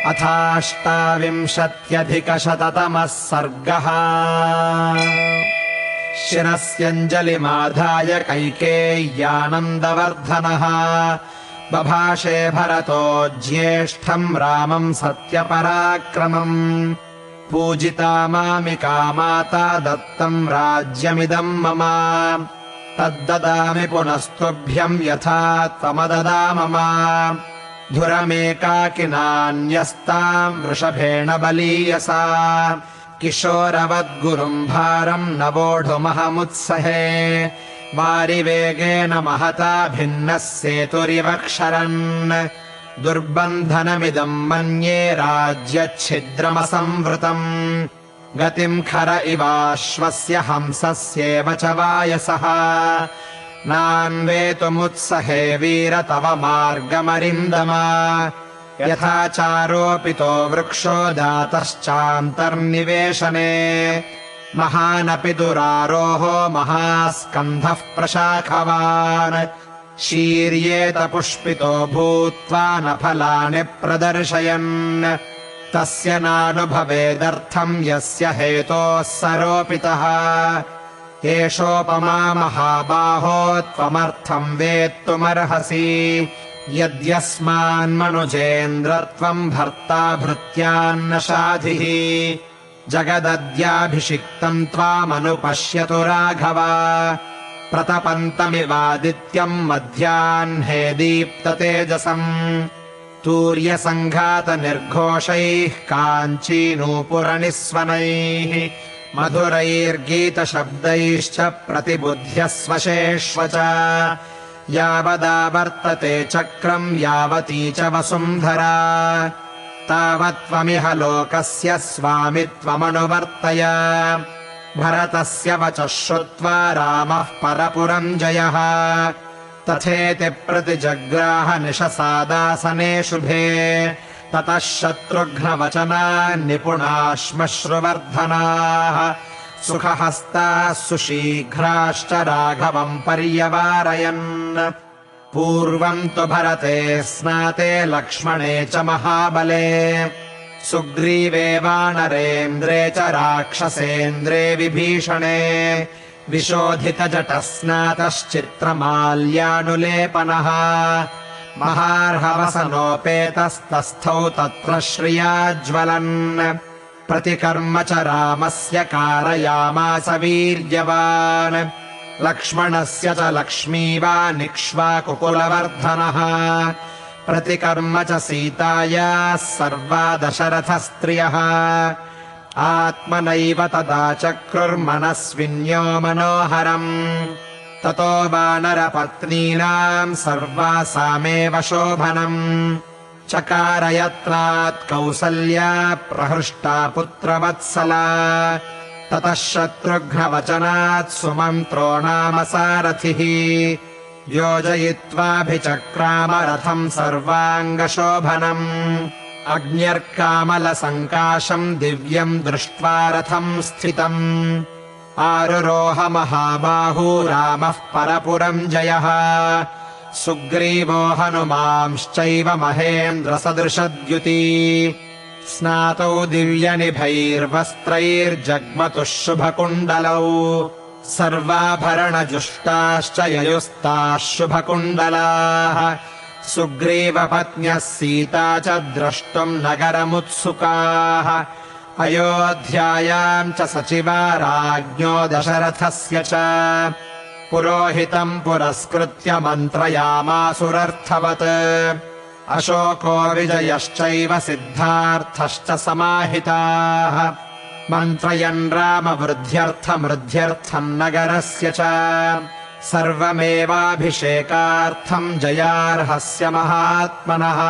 अथाष्टाविंशत्यधिकशततमः सर्गः। शिरस्यञ्जलिमाधाय कैकेय्यानन्दवर्धनः बभाषे भरतो ज्येष्ठम् रामम् सत्यपराक्रमम्। पूजिता मामिका माता दत्तम् राज्यमिदम् मम, तद्ददामि पुनस्तुभ्यम् यथा त्वमददा मम। धुरमेकाकिनान्यस्ताम् वृषभेण बलीयसा, किशोरवद्गुरुम् भारम् न वोढुमहमुत्सहे। वारिवेगेन महता भिन्नः सेतुरिव क्षरन्, दुर्बन्धनमिदम् मन्ये राज्यच्छिद्रमसंवृतम्। गतिम् खर इवाश्वस्य हंसस्येव च वायसः, नान्वेतुमुत्सहे वीर तव मार्गमरिन्दम। यथा चारोपितो वृक्षो दातश्चान्तर्निवेशने, महानपि दुरारोहो महास्कन्धः प्रशाखवान्। शीर्येत पुष्पितो भूत्वा न फलानि प्रदर्शयन्, तस्य नानुभवेदर्थम् यस्य हेतोः सरोपितः। एषोपमा महाबाहो त्वमर्थम् वेत्तुमर्हसि, यद्यस्मान्मनुजेन्द्रत्वम् भर्ता भृत्यान्न शाधिः। जगदद्याभिषिक्तम् त्वामनुपश्यतु राघव, प्रतपन्तमिवादित्यम् मध्याह्ने दीप्ततेजसम्। तूर्यसङ्घातनिर्घोषैः काञ्चीनूपुरनिस्वनैः, मधुरैर्गीतशब्दैश्च प्रतिबुध्यस्वशेष्व च। यावदावर्तते चक्रम् यावती च वसुन्धरा, तावत्त्वमिह लोकस्य स्वामित्वमनुवर्तय। भरतस्य वचः श्रुत्वा रामः परपुरञ्जयः, तथेति प्रतिजग्राह निशसादासने शुभे। ततः शत्रुघ्नवचनान्निपुणाश्मश्रुवर्धनाः, सुखहस्ताः सुशीघ्राश्च राघवम् पर्यवारयन्। पूर्वम् तु भरते स्नाते लक्ष्मणे च महाबले, सुग्रीवे वानरेन्द्रे च राक्षसेन्द्रे विभीषणे। विशोधितजटः स्नातश्चित्रमाल्यानुलेपनः, महार्हवसनोपेतस्तस्थौ तत्र श्रियाज्वलन्। प्रतिकर्म च रामस्य कारयामास वीर्यवान्, लक्ष्मणस्य च लक्ष्मीवानिक्ष्वाकुकुलवर्धनः। प्रतिकर्म च सीतायाः सर्वा दशरथस्त्रियः, आत्मनैव तदा चक्रुर्मनस्विन्यो मनोहरम्। ततो वानरपत्नीनाम् सर्वासामेव शोभनम्, चकार यत्रात् कौसल्या प्रहृष्टा पुत्रवत्सला। ततः शत्रुघ्नवचनात् सुमन्त्रो नाम सारथिः, योजयित्वाभिचक्राम रथम् सर्वाङ्गशोभनम्। अग्न्यर्कामलसङ्काशम् दिव्यम् दृष्ट्वा रथम् स्थितम्, आरुरोह महाबाहू रामः परपुरञ्जयः। सुग्रीवो हनुमांश्चैव महेन्द्रसदृशद्युती, स्नातौ दिव्यनिभैर्वस्त्रैर्जग्मतुः शुभकुण्डलौ। सर्वाभरणजुष्टाश्च ययुस्ताः शुभकुण्डलाः, सुग्रीवपत्न्यः सीता च द्रष्टुम् नगरमुत्सुकाः। अयोध्यायाम् च सचिवा राज्ञो दशरथस्य च, पुरोहितम् पुरस्कृत्य मन्त्रयामासुरर्थवत्। अशोको विजयश्चैव सिद्धार्थश्च समाहिताः, मन्त्रयन् रामवृद्ध्यर्थमृद्ध्यर्थम् नगरस्य च। सर्वमेवाभिषेकार्थम् जयार्हस्य महात्मनः,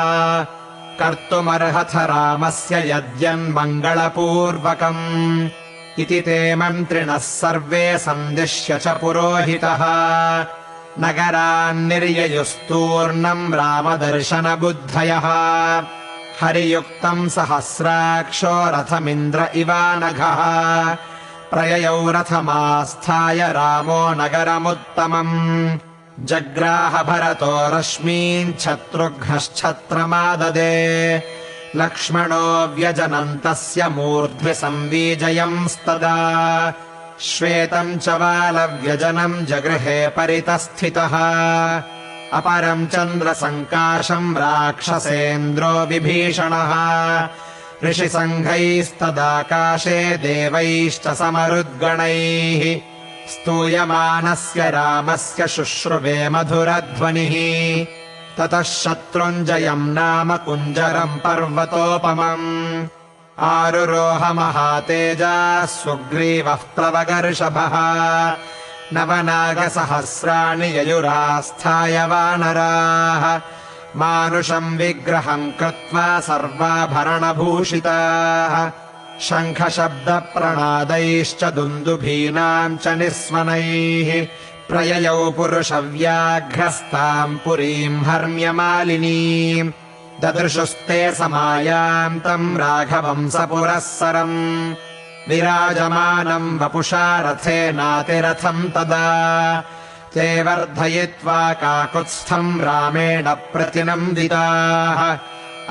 कर्तुमर्हथ रामस्य यद्यन्मङ्गलपूर्वकम्। इति ते मन्त्रिणः सर्वे सन्दिश्य च पुरोहितः, नगरान्निर्ययुस्तूर्णम् रामदर्शनबुद्धयः। हरियुक्तम् सहस्राक्षो रथमिन्द्र इवानघः, प्रययौ रथमास्थाय रामो नगरमुत्तमम्। जग्राह भरतो रश्मीन् शत्रुघ्नश्छत्रमाददे, लक्ष्मणो व्यजनन्तस्य मूर्ध्नि संवीजयंस्तदा श्वेतम् च वालव्यजनम् जगृहे परितस्थितः अपरम् चन्द्रसङ्काशम् राक्षसेन्द्रो विभीषणः ऋषिसङ्घैस्तदाकाशे देवैश्च समरुद्गणैः स्तूयमानस्य रामस्य शुश्रुवे मधुरध्वनिः ततः शत्रुञ्जयम् नाम कुञ्जरम् पर्वतोपमम् आरुरोह महातेजाः सुग्रीवः प्लवगर्षभः नवनागसहस्राणि ययुरास्थाय वानराः मानुषम् विग्रहम् कृत्वा सर्वाभरणभूषिताः शङ्खशब्दप्रणादैश्च दुन्दुभीनाम् च निस्वनैः प्रययौ पुरुषव्याघ्रस्ताम् पुरीम् हर्म्यमालिनीम् ददृशुस्ते समायान्तम् राघवम् सपुरःसरम् विराजमानम् वपुषा रथेनातिरथम् तदा ते वर्धयित्वा काकुत्स्थम् रामेण प्रतिनन्दिताः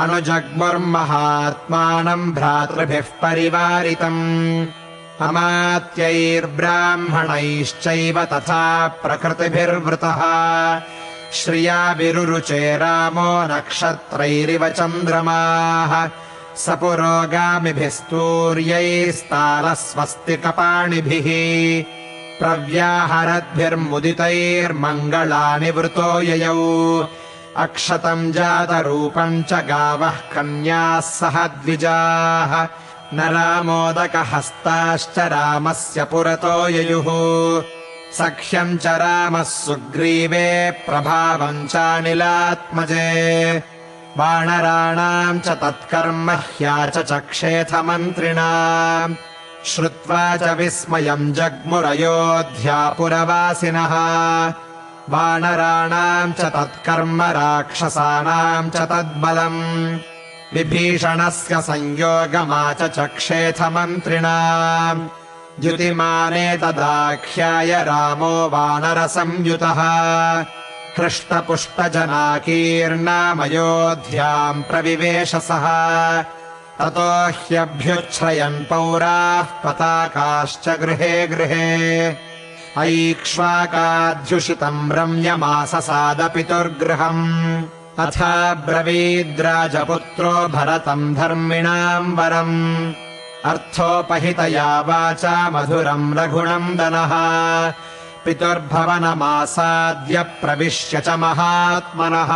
अनुजग्मुर्महात्मानम् भ्रातृभिः परिवारितम् अमात्यैर्ब्राह्मणैश्चैव तथा प्रकृतिभिर्वृतः श्रिया विरुरुचे रामो नक्षत्रैरिव चन्द्रमाः सपुरोगामिभिस्तूर्यैस्तालस्वस्तिकपाणिभिः प्रव्याहरद्भिर्मुदितैर्मङ्गलानि वृतो ययौ अक्षतम् जातरूपम् च गावः कन्याः सह द्विजाः नरामोदकहस्ताश्च रामस्य पुरतो ययुः सख्यम् च रामः सुग्रीवे प्रभावम् चानिलात्मजे वानराणाम् च तत्कर्म ह्याचचक्षेथ मन्त्रिणाम् श्रुत्वा च विस्मयम् जग्मुरयोध्यापुरवासिनः वानराणाम् च तत्कर्म राक्षसानाम् च तद्बलम् विभीषणस्य संयोगमाचचक्षेथ मन्त्रिणाम् द्युतिमानेतदाख्याय रामो वानरसंयुतः हृष्टपुष्टजनाकीर्णामयोध्याम् प्रविवेशसः ततो ह्यभ्युच्छ्रयन् पौराः पताकाश्च गृहे गृहे ऐक्ष्वाकाध्युषितम् रम्यमाससादपितुर्गृहम् अथा ब्रवीद्राजपुत्रो भरतम् धर्मिणाम् वरम् अर्थोपहितया वाचा मधुरम् रघुनन्दनः पितुर्भवनमासाद्य प्रविश्य च महात्मनः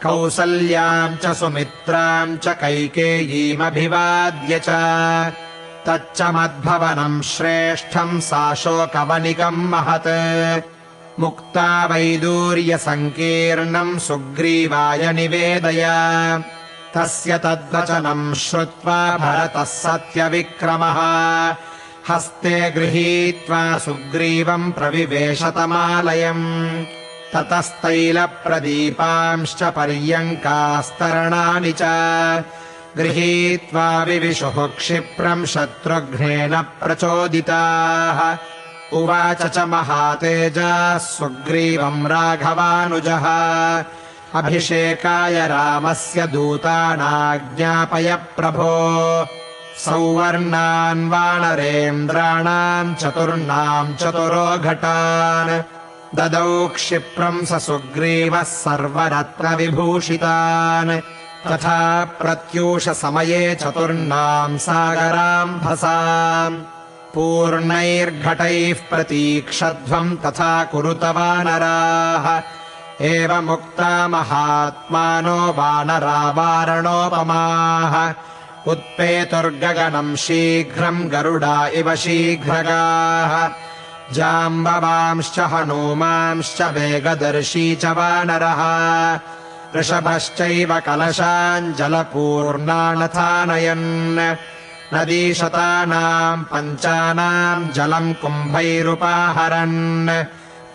कौसल्याम् च सुमित्राम् च कैकेयीमभिवाद्य च तच्च मद्भवनम् श्रेष्ठम् साशोकवनिकम् महत् मुक्ता वैदूर्यसङ्कीर्णम् सुग्रीवाय निवेदय तस्य तद्वचनम् श्रुत्वा भरतः सत्यविक्रमः हस्ते गृहीत्वा सुग्रीवम् प्रविवेशतमालयम् ततस्तैलप्रदीपांश्च पर्यङ्कास्तरणानि च गृहीत्वा विविशुः क्षिप्रम् शत्रुघ्नेन प्रचोदिताः उवाच च महातेजाः सुग्रीवम् राघवानुजः अभिषेकाय रामस्य दूतानाज्ञापय प्रभो सौवर्णान् वानरेन्द्राणाम् चतुर्णाम् चतुरो घटान् ददौ क्षिप्रम् स सुग्रीवः सर्वरत्नविभूषितान् तथा प्रत्यूषसमये चतुर्णाम् सागराम्भसाम् पूर्णैर्घटैः प्रतीक्षध्वम् तथा कुरुत वानराः एवमुक्ता महात्मानो वानरा वारणोपमाः उत्पेतुर्गगनम् शीघ्रम् गरुडा इव शीघ्रगाः जाम्बवांश्च हनूमांश्च वेगदर्शी च वानरः वृषभश्चैव कलशाञ्जलपूर्णानथानयन् नदीशतानाम् पञ्चानाम् जलम् कुम्भैरुपाहरन्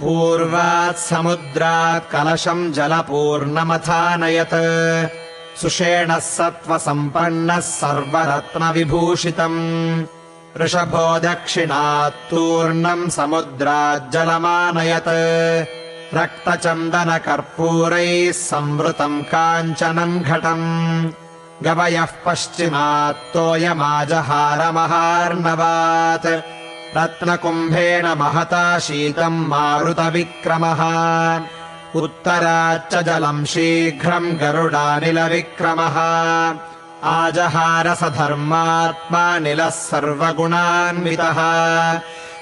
पूर्वात् समुद्रात् कलशम् जलपूर्णमथानयत् सुषेणः सत्त्वसम्पन्नः सर्वरत्नविभूषितम् वृषभो दक्षिणात् तूर्णम् समुद्राज्जलमानयत् रक्तचन्दनकर्पूरैः संवृतम् काञ्चनम् घटम् गवयः पश्चिमात्तोयमाजहारमहार्णवात् रत्नकुम्भेन महता शीतम् मारुतविक्रमः उत्तराच्च जलम् शीघ्रम् गरुडानिलविक्रमः आजहार स धर्मात्मानिलः सर्वगुणान्वितः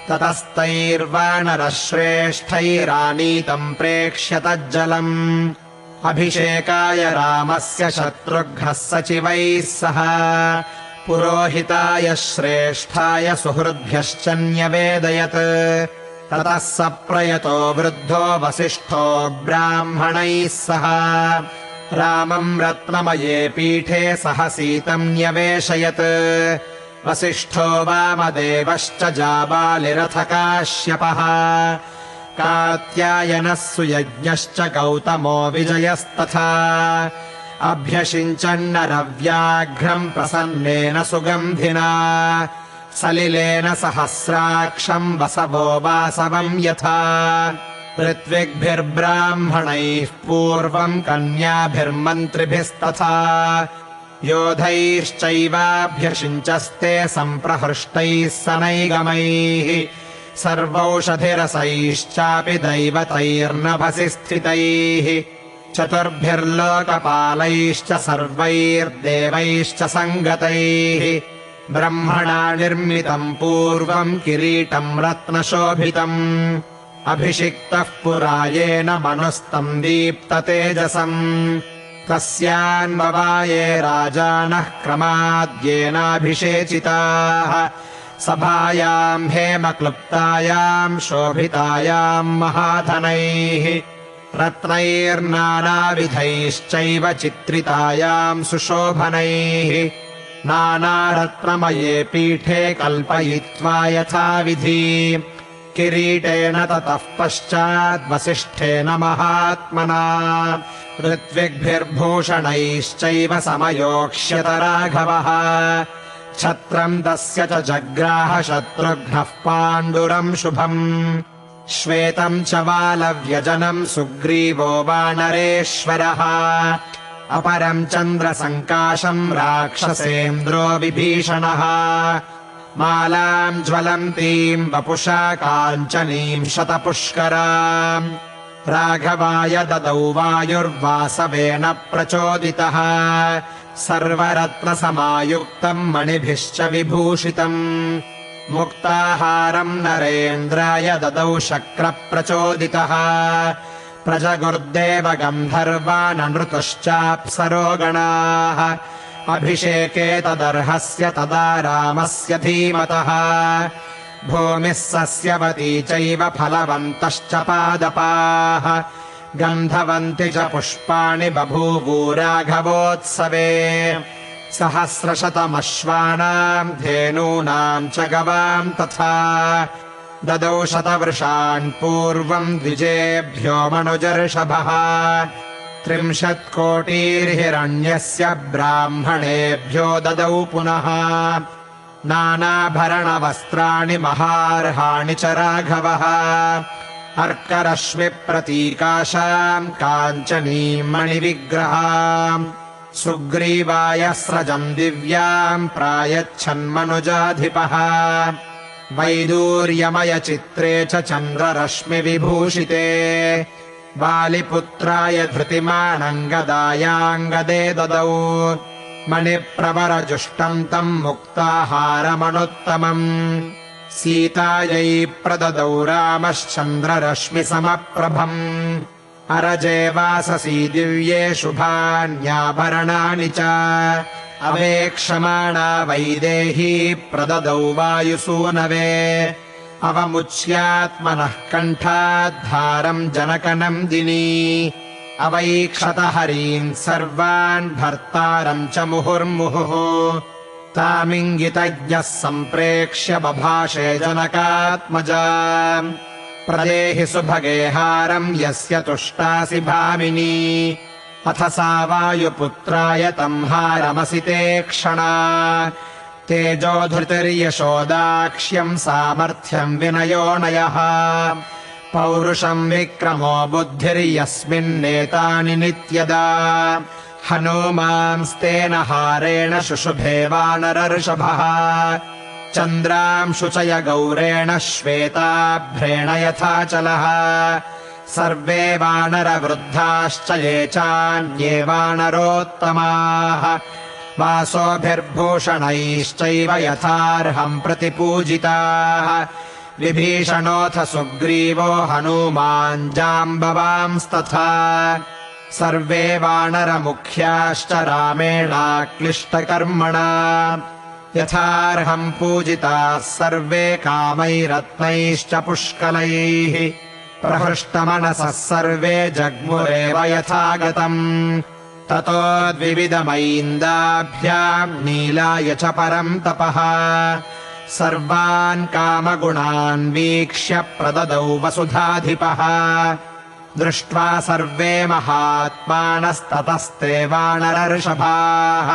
ततस्तैर्वानरश्रेष्ठैरानीतम् प्रेक्ष्य तज्जलम् अभिषेकाय रामस्य शत्रुघ्नः सचिवैः सह पुरोहिताय श्रेष्ठाय सुहृद्भ्यश्च न्यवेदयत् ततः स प्रयतो वृद्धो वसिष्ठो ब्राह्मणैः सह रामम् रत्नमये पीठे सह सीतम् न्यवेशयत् वसिष्ठो वामदेवश्च जाबालिरथ काश्यपः कात्यायनः सुयज्ञश्च गौतमो विजयस्तथा अभ्यषिञ्चन्नरव्याघ्रम् प्रसन्नेन सुगन्धिना सलिलेन सहस्राक्षम् वसवो वासवम् यथा ऋत्विग्भिर्ब्राह्मणैः पूर्वम् कन्याभिर्मन्त्रिभिस्तथा योधैश्चैवाभ्यषिञ्चस्ते सम्प्रहृष्टैः सनैगमैः सर्वौषधिरसैश्चापि दैवतैर्नभसि स्थितैः चतुर्भिर्लोकपालैश्च सर्वैर्देवैश्च सङ्गतैः ब्रह्मणा निर्मितम् पूर्वम् किरीटम् रत्नशोभितम् अभिषिक्तः पुरायेन मनुस्तम् दीप्ततेजसम् तस्यान्ववाये राजानः क्रमाद्येनाभिषेचिताः सभायाम् हेमक्लुप्तायाम् शोभितायाम् महाधनैः रत्नैर्नानाविधैश्चैव चित्रितायाम् सुशोभनैः नानारत्नमये पीठे कल्पयित्वा यथाविधि किरीटेन ततः पश्चाद्वसिष्ठेन महात्मना ऋत्विग्भिर्भूषणैश्चैव समयोक्ष्यत राघवः छत्रम् तस्य च जग्राह शत्रुघ्नः पाण्डुरम् शुभम् श्वेतम् च वालव्यजनम् सुग्रीवो वानरेश्वरः अपरम् चन्द्रसङ्काशम् राक्षसेन्द्रो विभीषणः मालाम् ज्वलन्तीम् वपुषा काञ्चनीम् शतपुष्कराम् राघवाय ददौ वायुर्वासवेन प्रचोदितः सर्वरत्नसमायुक्तम् मणिभिश्च विभूषितम् मुक्ताहारम् नरेन्द्राय ददौ शक्रप्रचोदितः प्रजगुर्देव गन्धर्वाननृतश्चाप्सरोगणाः अभिषेके तदर्हस्य तदा रामस्य धीमतः भूमिः सस्यवती चैव फलवन्तश्च पादपाः गन्धवन्ति च पुष्पाणि बभूवुराघवोत्सवे सहस्रशतमश्वानाम् धेनूनाम् च गवाम् तथा ददौ शतवृषान् पूर्वम् द्विजेभ्यो मनुजर्षभः 30 कोटिर्हिरण्यस्य ब्राह्मणेभ्यो ददौ पुनः नानाभरणवस्त्राणि महार्हाणि च राघवः अर्करश्मिप्रतीकाशाम् काञ्चनीम् मणिविग्रहाम् सुग्रीवाय स्रजम् दिव्याम् प्रायच्छन्मनुजाधिपः वैदूर्यमयचित्रे च चन्द्ररश्मिविभूषिते बालिपुत्राय धृतिमानङ्गदायाङ्गदे ददौ मणिप्रवरजुष्टम् तम् मुक्ताहारमनुत्तमम् सीतायै प्रददौ रामश्चन्द्ररश्मिसमप्रभम् अरजे वाससी दिव्ये शुभान्याभरणानि च अवेक्षमाणा वैदेही प्रददौ वायुसूनवे अवमुच्यात्मनः कण्ठाद्धारम् जनकनन्दिनी अवैक्षत हरीन् सर्वान् भर्तारम् च मुहुर्मुहुः तामिङ्गितज्ञः सम्प्रेक्ष्य बभाषे जनकात्मजा प्रदेहि सुभगे हारम् यस्य तुष्टासि भामिनी अथ सा वायुपुत्राय तम् हारमसि ते क्षणा तेजोधृतिर्यशोदाक्ष्यम् सामर्थ्यम् विनयोनयः पौरुषम् विक्रमो बुद्धिर्यस्मिन्नेतानि नित्यदा हनूमांस्तेन हारेण शुशुभे वानरर्षभः चन्द्रांशुचय गौरेण श्वेताभ्रेण यथाचलः सर्वे वानरवृद्धाश्च ये चान्ये वानरोत्तमाः वासोभिर्भूषणैश्चैव यथार्हम् प्रतिपूजिताः विभीषणोऽथ सुग्रीवो हनूमान् जाम्बवांस्तथा सर्वे वानरमुख्याश्च रामेणाक्लिष्टकर्मणा यथार्हम् पूजिताः सर्वे कामैरत्नैश्च पुष्कलैः प्रहृष्टमनसः सर्वे जग्मुरेव यथागतम् ततो द्विविधमैन्दाभ्याम् नीलाय च परम् तपः सर्वान् कामगुणान् वीक्ष्य प्रददौ वसुधाधिपः दृष्ट्वा सर्वे महात्मानस्ततस्ते वानरर्षभाः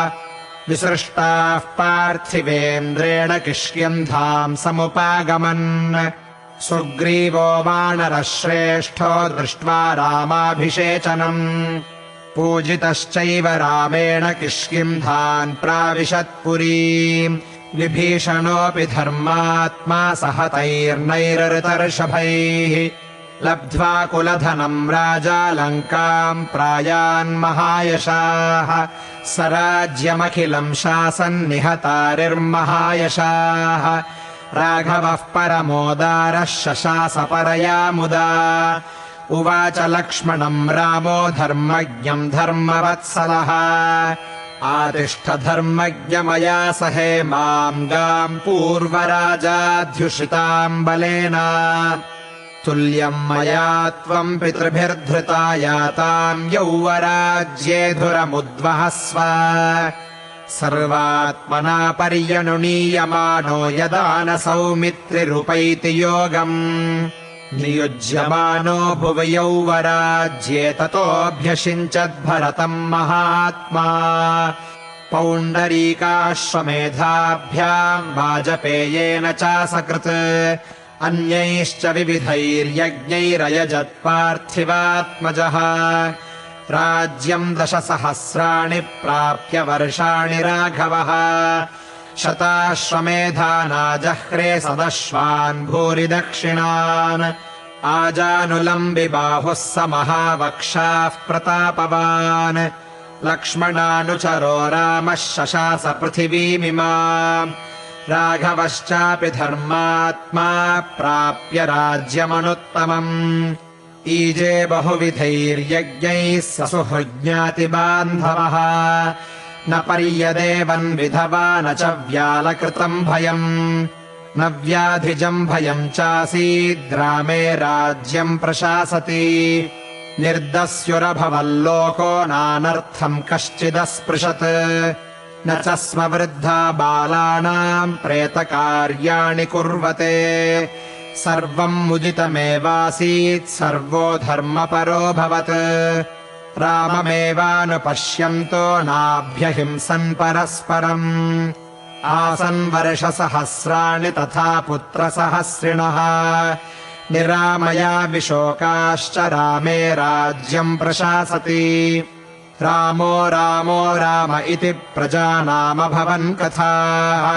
विसृष्टाः पार्थिवेन्द्रेण किष्किन्धाम् समुपागमन् सुग्रीवो वानरः श्रेष्ठो दृष्ट्वा रामाभिषेचनम् पूजितश्चैव रामेण किष्किन्धान् प्राविशत्पुरीम् विभीषणोऽपि धर्मात्मा सहतैर्नैरृतर्षभैः लब्ध्वा कुलधनम् राजा लङ्काम् प्रायान्महायशाः स राज्यमखिलम् शासन्निहतारिर्महायशाः राघवः परमोदारः शशास परया मुदा उवाच लक्ष्मणम् रामो धर्मज्ञम् धर्मवत्सलः आतिष्ठ धर्मज्ञ मया सहे माम् गाम् पूर्वराजाध्युषिताम् बलेन तुल्यम् मया त्वम् पितृभिर्धृता याताम् यौवराज्येधुरमुद्वहस्व सर्वात्मना पर्यनुनीयमानो यदा न सौमित्रिरुपैति योगम् नियुज्यमानो भुवि यौवराज्ये ततोऽभ्यषिञ्चद्भरतम् महात्मा पौण्डरीकाश्वमेधाभ्याम् वाजपेयेन चासकृत् अन्यैश्च विविधैर्यज्ञैरयजत्पार्थिवात्मजः राज्यम् 10,000 प्राप्य वर्षाणि राघवः शताश्वमेधानाजह्रे सदश्वान् भूरि दक्षिणान् आजानुलम्बि बाहुः स महावक्षाः प्रतापवान् लक्ष्मणानुचरो रामः शशास पृथिवीमिमाम् राघवश्चापि धर्मात्मा प्राप्य राज्यमनुत्तमम् ईजे बहुविधैर्यज्ञैः ससुहृज्ञातिबान्धवः न पर्यदेवन् विधवा न च व्यालकृतम् भयम् न व्याधिजम् भयम् चासीद्रामे राज्यम् प्रशासति निर्दस्युरभवल्लोको नानर्थम् कश्चिदस्पृशत् न च स्म वृद्धा बालानाम् प्रेतकार्याणि कुर्वते सर्वम् मुदितमेवासीत् सर्वो धर्मपरोऽभवत् राममेवानुपश्यन्तो नाभ्यहिंसन् परस्परम् आसन् वर्षसहस्राणि तथा पुत्रसहस्रिणः निरामया विशोकाश्च रामे राज्यम् प्रशासति रामो रामो राम इति प्रजानामभवन् कथाः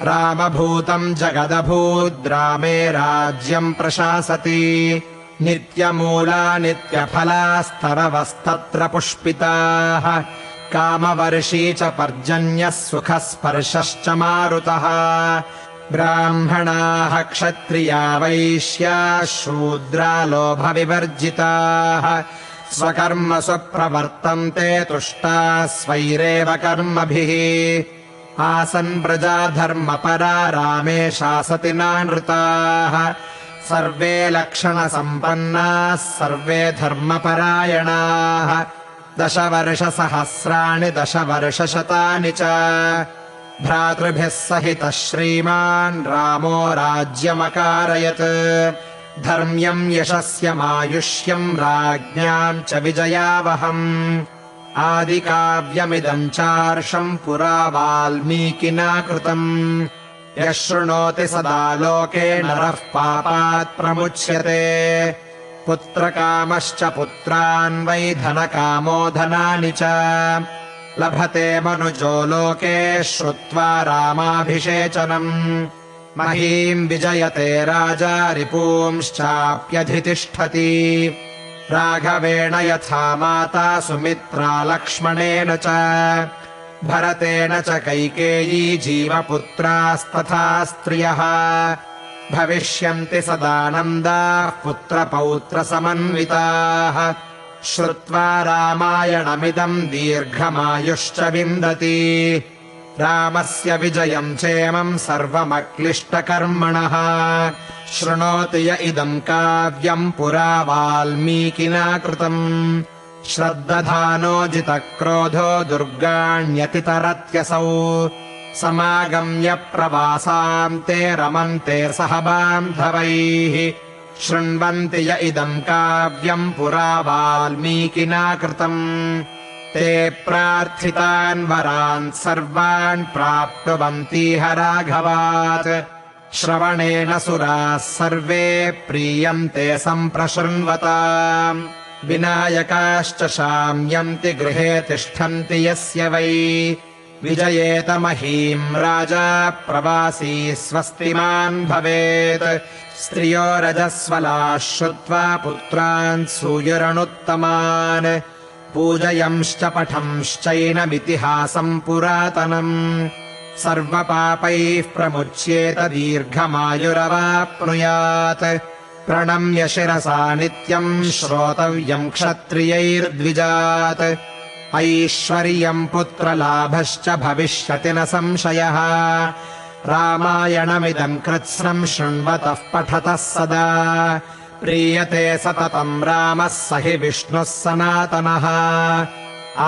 रामभूतम् जगदभूद्रामे राज्यम् प्रशासति नित्यमूला नित्यफलास्तरवस्तत्र पुष्पिताः कामवर्षी च पर्जन्यः सुखस्पर्शश्च मारुतः ब्राह्मणाः क्षत्रिया वैश्याः शूद्रा लोभविवर्जिताः स्वकर्मसु प्रवर्तन्ते तुष्टाः स्वैरेव कर्मभिः आसन् प्रजा धर्मपरा रामे शासति नानृताः सर्वे लक्षणसम्पन्नाः सर्वे धर्मपरायणाः 10 वर्षसहस्राणि 10 वर्षशतानि च भ्रातृभिः सहितः श्रीमान् रामो राज्यमकारयत् धर्म्यम् यशस्यमायुष्यम् राज्ञाम् च विजयावहम् आदिकाव्यमिदम् चार्षम् पुरा वाल्मीकिना कृतम् यः शृणोति सदा लोके नरः पापात् प्रमुच्यते पुत्रकामश्च पुत्रान् वै धनकामो धनानि च लभते मनुजो लोके श्रुत्वा रामाभिषेचनम् महीम् विजयते राजा रिपूंश्चाप्यधितिष्ठति राघवेण यथा माता सुमित्रा लक्ष्मणेन च भरतेन च कैकेयी जीवपुत्रास्तथा स्त्रियः भविष्यन्ति सदानन्दाः पुत्रपौत्रसमन्विताः श्रुत्वा रामायणमिदम् दीर्घमायुश्च विन्दति रामस्य विजयम् क्षेमम् सर्वमक्लिष्टकर्मणः शृणोति य इदम् काव्यम् पुरा वाल्मीकिना कृतम् श्रद्दधानो जितक्रोधो दुर्गाण्यतितरत्यसौ समागम्य प्रवासान्ते रमन्ते सह बान्धवैः शृण्वन्ति य इदम् काव्यम् पुरा वाल्मीकिना कृतम् ते प्रार्थितान् वरान् सर्वान् प्राप्नुवन्तीह राघवात् श्रवणेन सुराः सर्वे प्रीयन्ते सम्प्रशृण्वताम् विनायकाश्च शाम्यन्ति गृहे तिष्ठन्ति यस्य वै विजयेत महीम् राजा प्रवासी स्वस्तिमान् भवेत् स्त्रियो रजस्वलाः श्रुत्वा पुत्रान् सूयुरनुत्तमान् पूजयंश्च पठंश्चैनमितिहासम् पुरातनम् सर्वपापैः प्रमुच्येत दीर्घमायुरवाप्नुयात् प्रणम्य शिरसा नित्यम् श्रोतव्यम् क्षत्रियैर्द्विजात् ऐश्वर्यम् पुत्रलाभश्च भविष्यति न संशयः रामायणमिदम् कृत्स्नम् शृण्वतः पठतः सदा प्रीयते सततम् रामः स हि विष्णुः सनातनः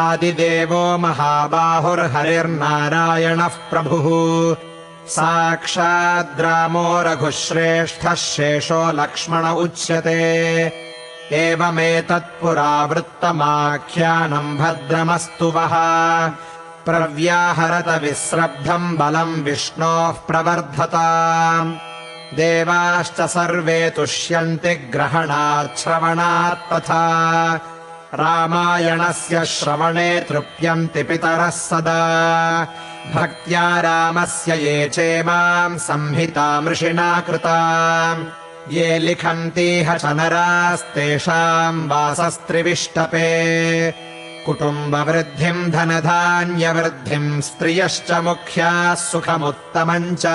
आदिदेवो महाबाहुर्हरिर्नारायणः प्रभुः साक्षाद्रामो रघुश्रेष्ठः शेषो लक्ष्मण उच्यते एवमेतत्पुरावृत्तमाख्यानम् भद्रमस्तु वः प्रव्याहरत विस्रब्धम् बलम् विष्णोः प्रवर्धताम् देवाश्च सर्वे तुष्यन्ति ग्रहणात् श्रवणात् तथा रामायणस्य श्रवणे तृप्यन्ति पितरः सदा भक्त्या रामस्य ये चेमाम् संहितामृषिणा कृताम् ये लिखन्तीह च नरास्तेषाम् वासस्त्रिविष्टपे कुटुम्बवृद्धिम् धनधान्यवृद्धिम् स्त्रियश्च मुख्याः सुखमुत्तमम् च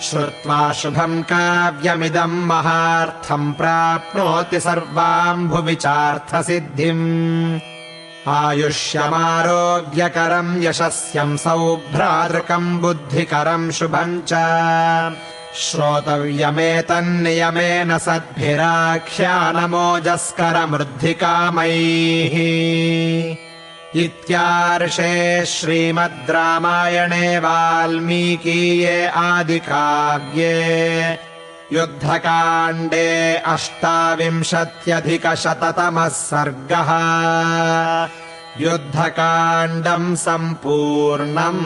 श्रुत्वा शुभम् काव्यमिदम् महार्थम् प्राप्नोति सर्वाम् भुवि चार्थसिद्धिम् आयुष्यमारोग्यकरम् यशस्यम् सौभ्रातृकम् बुद्धिकरम् शुभम् च श्रोतव्यमेतन्नियमेन सद्भिराख्यानमोजस्करमृद्धिकामैः इत्यार्षे श्रीमद् रामायणे वाल्मीकीये आदिकाव्ये युद्धकाण्डे 28अधिकशततमः सर्गः युद्धकाण्डम् सम्पूर्णम्।